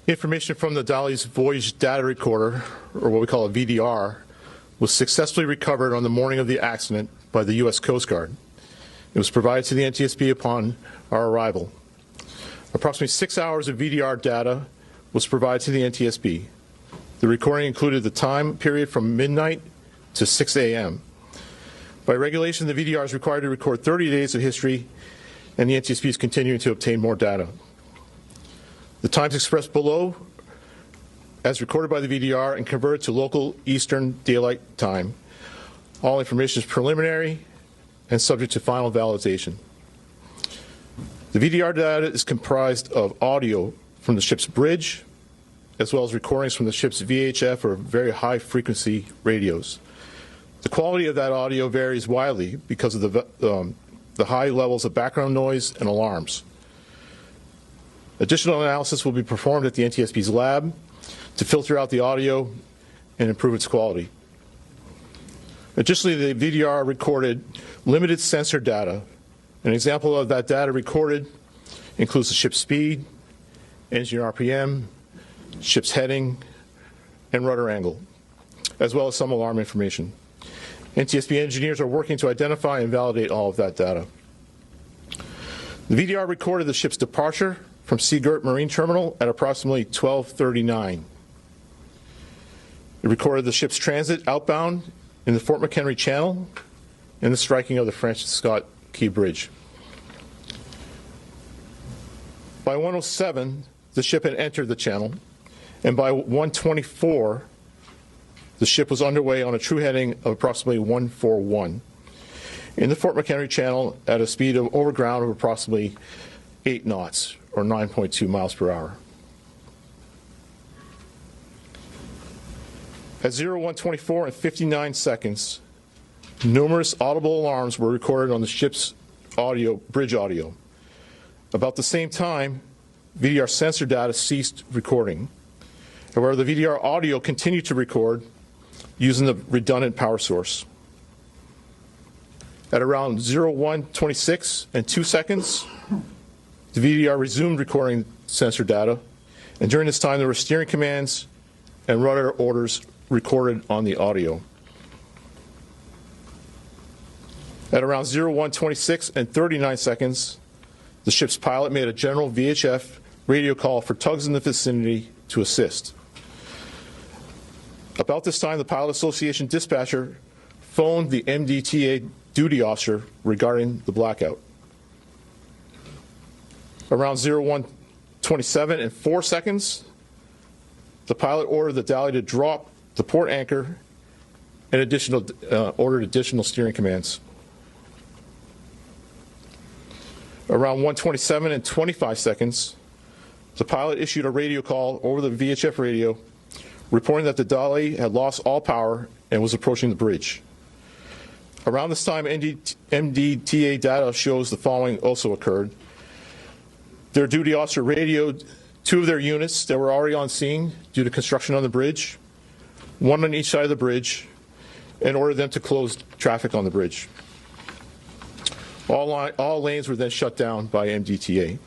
Information from the Dali's voyage data recorder, or what we call a VDR, was successfully recovered on the morning of the accident by the U.S. Coast Guard. It was provided to the NTSB upon our arrival. Approximately 6 hours of VDR data was provided to the NTSB. The recording included the time period from midnight to 6 a.m. By regulation, the VDR is required to record 30 days of history, and the NTSB is continuing to obtain more data. The times expressed below, as recorded by the VDR and converted to local Eastern Daylight Time. All information is preliminary and subject to final validation. The VDR data is comprised of audio from the ship's bridge, as well as recordings from the ship's VHF or very high frequency radios. The quality of that audio varies widely because of the high levels of background noise and alarms. Additional analysis will be performed at the NTSB's lab to filter out the audio and improve its quality. Additionally, the VDR recorded limited sensor data. An example of that data recorded includes the ship's speed, engine RPM, ship's heading, and rudder angle, as well as some alarm information. NTSB engineers are working to identify and validate all of that data. The VDR recorded the ship's departure from Seagirt Marine Terminal at approximately 12:39. It recorded the ship's transit outbound in the Fort McHenry Channel and the striking of the Francis Scott Key Bridge. By 1:07, the ship had entered the channel, and by 1:24, the ship was underway on a true heading of approximately 141 in the Fort McHenry Channel at a speed of over ground of approximately 8 knots, or 9.2 miles per hour. At 01:24 and 59 seconds, numerous audible alarms were recorded on the ship's bridge audio. About the same time, VDR sensor data ceased recording. However, the VDR audio continued to record using the redundant power source. At around 01:26 and 2 seconds, the VDR resumed recording sensor data, and during this time there were steering commands and rudder orders recorded on the audio. At around 01:26 and 39 seconds, the ship's pilot made a general VHF radio call for tugs in the vicinity to assist. About this time, the Pilot Association dispatcher phoned the MDTA duty officer regarding the blackout. Around 01:27 and 4 seconds, the pilot ordered the Dali to drop the port anchor and ordered additional steering commands. Around 1:27 and 25 seconds, the pilot issued a radio call over the VHF radio reporting that the Dali had lost all power and was approaching the bridge. Around this time, MDTA data shows the following also occurred. Their duty officer radioed 2 of their units that were already on scene due to construction on the bridge, 1 on each side of the bridge, and ordered them to close traffic on the bridge. All lanes were then shut down by MDTA.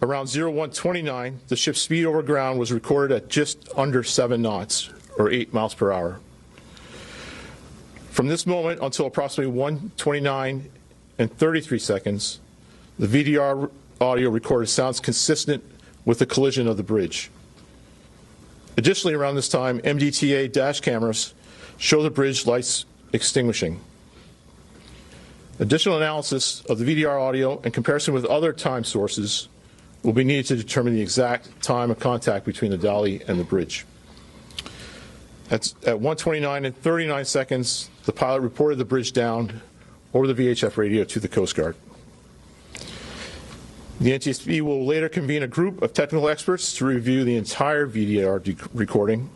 Around 01:29, the ship's speed over ground was recorded at just under 7 knots, or 8 miles per hour. From this moment until approximately 1:29 and 33 seconds, the VDR audio recorded sounds consistent with the collision of the bridge. Additionally, around this time, MDTA dash cameras show the bridge lights extinguishing. Additional analysis of the VDR audio and comparison with other time sources will be needed to determine the exact time of contact between the Dali and the bridge. At 1:29 and 39 seconds, the pilot reported the bridge down over the VHF radio to the Coast Guard. The NTSB will later convene a group of technical experts to review the entire VDR recording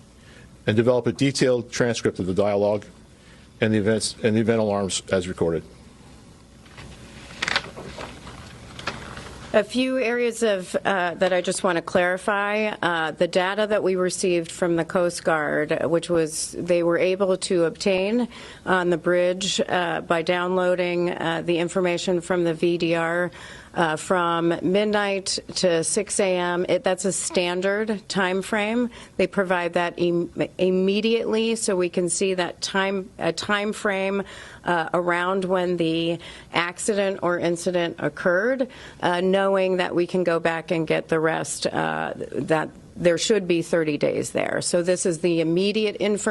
and develop a detailed transcript of the dialogue and the event alarms as recorded. A few areas that I just want to clarify. The data that we received from the Coast Guard, which was they were able to obtain on the bridge by downloading the information from the VDR from midnight to 6 a.m. That's a standard time frame. They provide that immediately, so we can see that a time frame around when the accident or incident occurred, knowing that we can go back and get the rest, that there should be 30 days there. So this is the immediate information